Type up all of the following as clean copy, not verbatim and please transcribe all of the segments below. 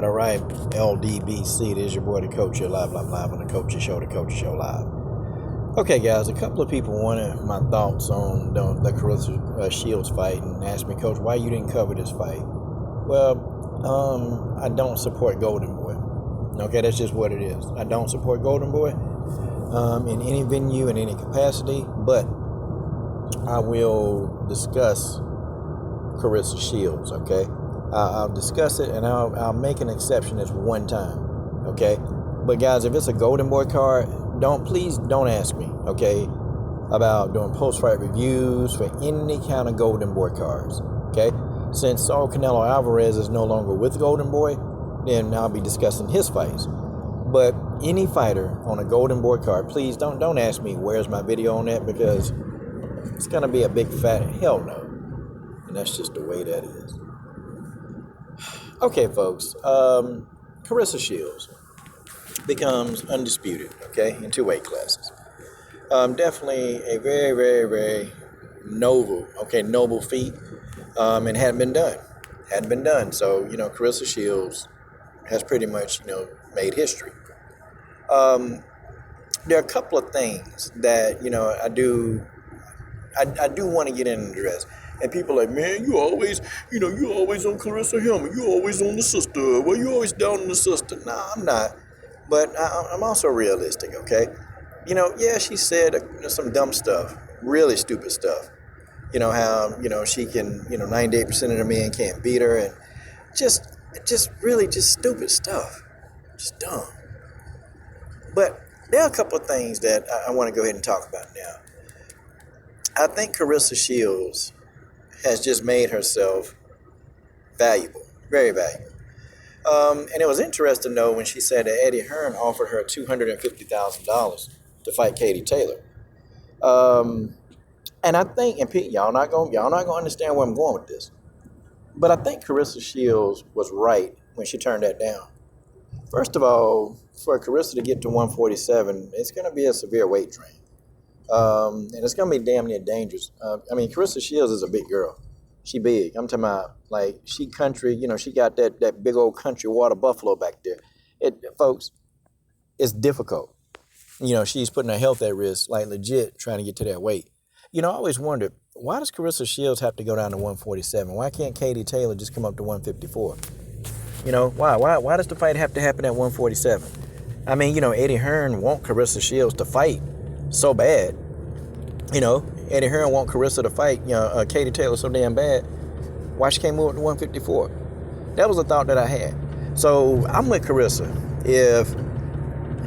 All right, LDBC, this is your boy, the Coach Your Live on the Coach Your Show, the Coach Your Show Live. Okay, guys, a couple of people wanted my thoughts on the Claressa Shields fight and asked me, Coach, why you didn't cover this fight? Well, I don't support Golden Boy. Okay, that's just what it is. I don't support Golden Boy in any venue, in any capacity, but I will discuss Claressa Shields, okay? I'll discuss it, and I'll make an exception this one time, okay? But guys, if it's a Golden Boy card, please don't ask me, okay, about doing post-fight reviews for any kind of Golden Boy cards, okay? Since Saul Canelo Alvarez is no longer with Golden Boy, then I'll be discussing his fights. But any fighter on a Golden Boy card, please don't ask me where's my video on that, because it's gonna be a big fat hell no, and that's just the way that is. Okay, folks, Claressa Shields becomes undisputed, okay, in two weight classes. Definitely a very, very, very noble feat, and hadn't been done. So, Claressa Shields has pretty much, made history. There are a couple of things that, I do want to get in and address. And people are like, man, you always on Claressa helmet. You always on the sister. Well, you always down on the sister. Nah, I'm not. But I'm also realistic, okay? Yeah, she said some dumb stuff, really stupid stuff. How, she can, 98% of the men can't beat her, and just stupid stuff. Just dumb. But there are a couple of things that I want to go ahead and talk about now. I think Claressa Shields has just made herself valuable, very valuable. And it was interesting, though, when she said that Eddie Hearn offered her $250,000 to fight Katie Taylor. And I think, and y'all not gonna understand where I'm going with this, but I think Claressa Shields was right when she turned that down. First of all, for Claressa to get to 147, it's going to be a severe weight drain. And it's going to be damn near dangerous. Claressa Shields is a big girl. She big. I'm talking about, like, she country, she got that big old country water buffalo back there. Folks, it's difficult. She's putting her health at risk, like legit trying to get to that weight. I always wondered, why does Claressa Shields have to go down to 147? Why can't Katie Taylor just come up to 154? Why does the fight have to happen at 147? Eddie Hearn want Claressa Shields to fight so bad. Eddie Hearn want Claressa to fight, Katie Taylor so damn bad. Why she can't move up to 154? That was a thought that I had. So I'm with Claressa. If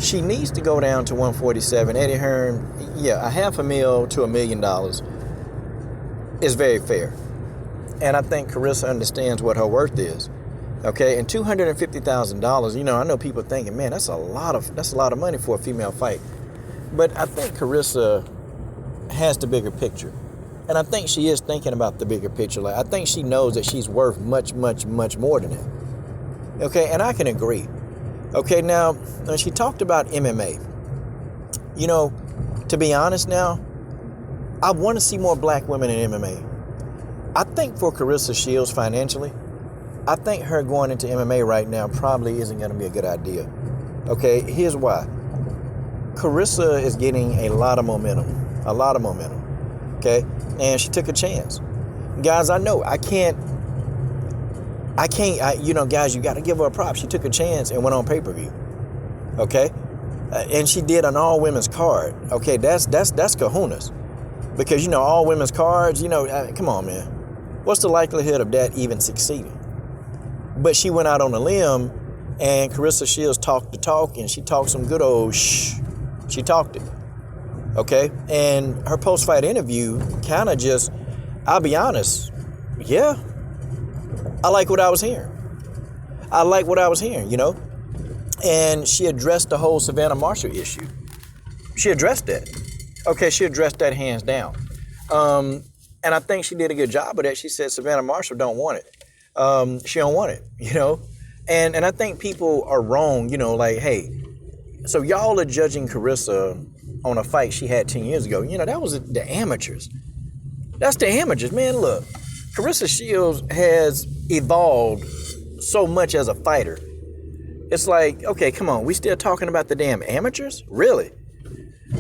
she needs to go down to 147, Eddie Hearn, $500,000 to $1 million is very fair. And I think Claressa understands what her worth is. Okay, and $250,000, I know people thinking, man, that's a lot of money for a female fight. But I think Claressa has the bigger picture. And I think she is thinking about the bigger picture. Like, I think she knows that she's worth much, much, much more than that. Okay, and I can agree. Okay, now, when she talked about MMA, to be honest now, I want to see more black women in MMA. I think for Claressa Shields financially, I think her going into MMA right now probably isn't going to be a good idea. Okay, here's why. Claressa is getting a lot of momentum. Okay, and she took a chance. Guys, I know guys, you got to give her a prop. She took a chance and went on pay-per-view. Okay, and she did an all-women's card. Okay, that's kahunas, because all women's cards. Come on, man. What's the likelihood of that even succeeding? But she went out on a limb, and Claressa Shields talked the talk, and she talked some good old shh. She talked it. Okay? And her post-fight interview kind of just, I'll be honest, yeah, I like what I was hearing. And she addressed the whole Savannah Marshall issue. She addressed that. Okay, she addressed that hands down. And I think she did a good job of that. She said Savannah Marshall don't want it. She don't want it, and I think people are wrong, like, hey, so y'all are judging Claressa on a fight she had 10 years ago. That was the amateurs. That's the amateurs, man. Look, Claressa Shields has evolved so much as a fighter It's like, okay, come on. We still talking about the damn amateurs? Really?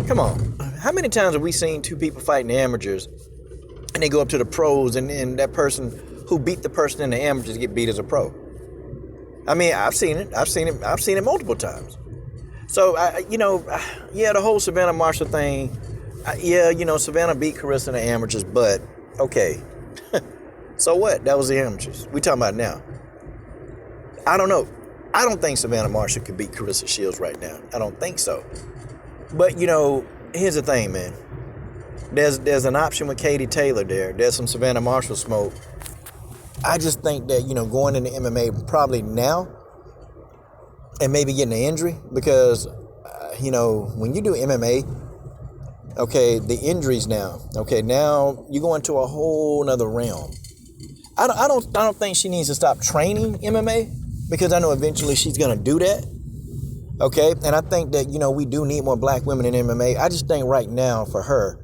Come on. How many times have we seen two people fighting the amateurs and they go up to the pros and that person who beat the person in the amateurs get beat as a pro? I mean, I've seen it. I've seen it multiple times. So, the whole Savannah Marshall thing, Savannah beat Claressa in the amateurs, but, okay. So what? That was the amateurs. We talking about now. I don't know. I don't think Savannah Marshall could beat Claressa Shields right now. I don't think so. But, here's the thing, man. There's an option with Katie Taylor there. There's some Savannah Marshall smoke. I just think that, going into MMA probably now and maybe getting an injury because, when you do MMA, okay, the injuries now, okay, now you go into a whole nother realm. I don't think she needs to stop training MMA because I know eventually she's going to do that. Okay, and I think that, we do need more black women in MMA. I just think right now for her,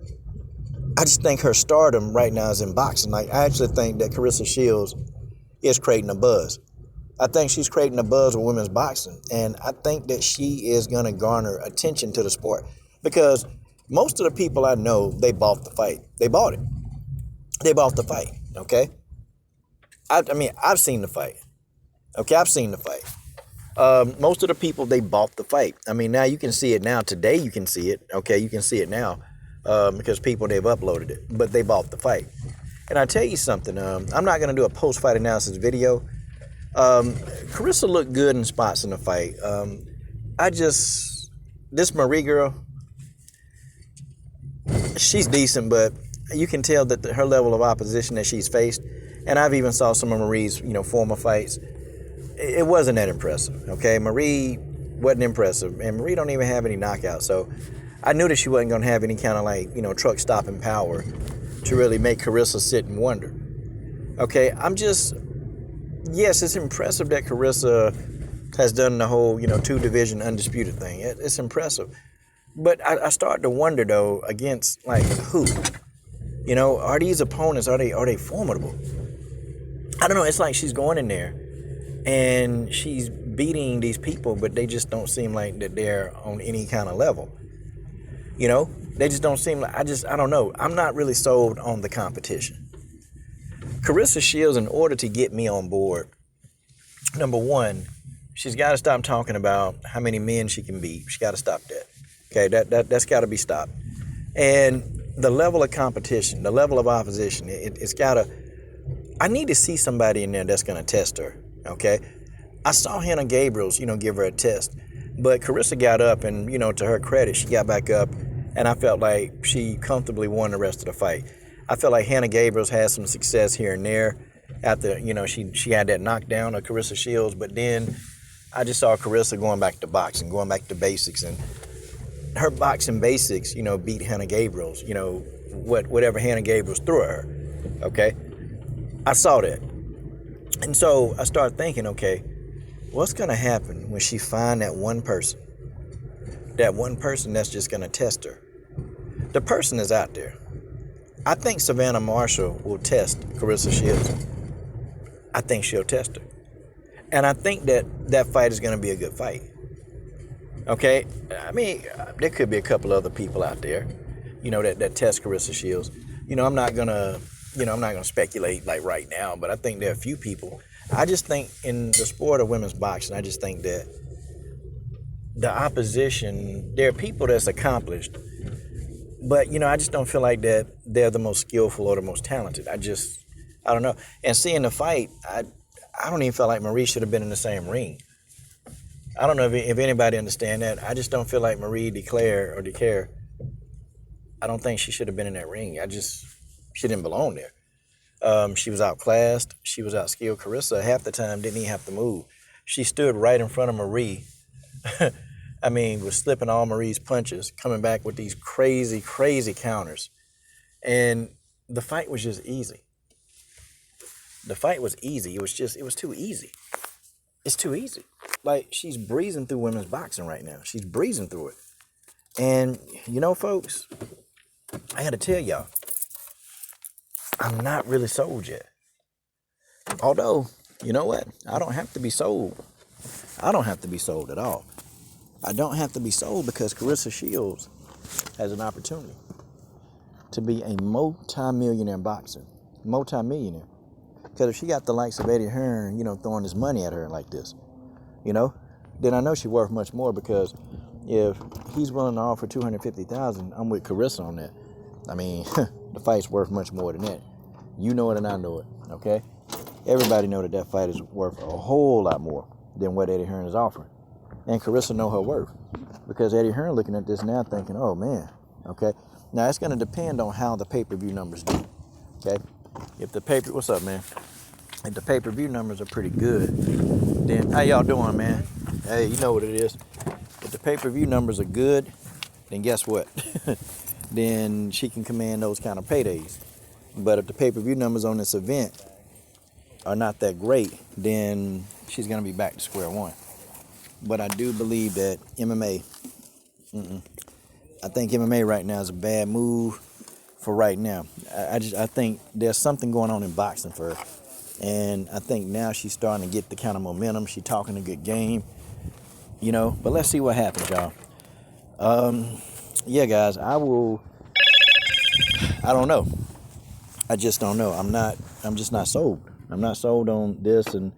I just think her stardom right now is in boxing. Like, I actually think that Claressa Shields is creating a buzz. I think she's creating a buzz with women's boxing. And I think that she is going to garner attention to the sport. Because most of the people I know, they bought the fight. They bought it. They bought the fight, okay? I've seen the fight. Okay, I've seen the fight. Most of the people, they bought the fight. I mean, now you can see it now. Today you can see it. Okay, you can see it now. Because people, they've uploaded it, but they bought the fight. And I tell you something, I'm not going to do a post-fight analysis video. Claressa looked good in spots in the fight. This Marie girl, she's decent, but you can tell that her level of opposition that she's faced, and I've even saw some of Marie's, former fights, it wasn't that impressive, okay? Marie wasn't impressive, and Marie don't even have any knockouts, so I knew that she wasn't going to have any kind of truck stopping power to really make Claressa sit and wonder. Okay, yes, it's impressive that Claressa has done the whole, 2-division undisputed thing. It's impressive. But I start to wonder, though, against, who? Are these opponents, are they formidable? I don't know, it's like she's going in there and she's beating these people, but they just don't seem like that they're on any kind of level. They just don't seem like, I don't know. I'm not really sold on the competition. Claressa Shields, in order to get me on board, number one, she's got to stop talking about how many men she can beat. She's got to stop that. Okay, that's got to be stopped. And the level of competition, the level of opposition, it's got to, I need to see somebody in there that's going to test her. Okay, I saw Hannah Gabriels, give her a test. But Claressa got up and, to her credit, she got back up and I felt like she comfortably won the rest of the fight. I felt like Hannah Gabriels had some success here and there after, she had that knockdown of Claressa Shields, but then I just saw Claressa going back to boxing, going back to basics, and her boxing basics, beat Hannah Gabriels, whatever Hannah Gabriels threw at her, okay? I saw that. And so I started thinking, okay, what's going to happen when she find that one person that's just going to test her? The person is out there. I think Savannah Marshall will test Claressa Shields. I think she'll test her. And I think that fight is going to be a good fight. Okay? I mean, there could be a couple other people out there, that test Claressa Shields. I'm not going to speculate like right now, but I think there are a few people. I just think in the sport of women's boxing, I just think that the opposition, there are people that's accomplished, but, I just don't feel like that they're the most skillful or the most talented. I don't know. And seeing the fight, I don't even feel like Marie should have been in the same ring. I don't know if anybody understand that. I just don't feel like Marie Declare, I don't think she should have been in that ring. She didn't belong there. She was outclassed. She was outskilled. Claressa, half the time, didn't even have to move. She stood right in front of Marie. Was slipping all Marie's punches, coming back with these crazy, crazy counters. And the fight was just easy. The fight was easy. It was too easy. It's too easy. Like, she's breezing through women's boxing right now. She's breezing through it. And, folks, I got to tell y'all, I'm not really sold yet. Although, you know what? I don't have to be sold. I don't have to be sold at all. I don't have to be sold because Claressa Shields has an opportunity to be a multi-millionaire boxer. Multi-millionaire. Because if she got the likes of Eddie Hearn, throwing his money at her like this, then I know she's worth much more, because if he's willing to offer $250,000, I'm with Claressa on that. I mean, the fight's worth much more than that. You know it and I know it, okay? Everybody know that fight is worth a whole lot more than what Eddie Hearn is offering. And Claressa know her worth, because Eddie Hearn looking at this now thinking, oh man, okay? Now it's gonna depend on how the pay-per-view numbers do, okay? What's up, man? If the pay-per-view numbers are pretty good, then how y'all doing, man? Hey, you know what it is. If the pay-per-view numbers are good, then guess what? Then she can command those kind of paydays. But if the pay-per-view numbers on this event are not that great, then she's going to be back to square one. But I do believe that MMA, I think MMA right now is a bad move for right now. I think there's something going on in boxing for her. And I think now she's starting to get the kind of momentum. She's talking a good game, But let's see what happens, y'all. Yeah, guys, I don't know. I just don't know. I'm just not sold. I'm not sold on this and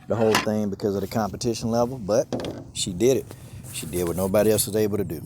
the whole thing because of the competition level, but she did it. She did what nobody else was able to do.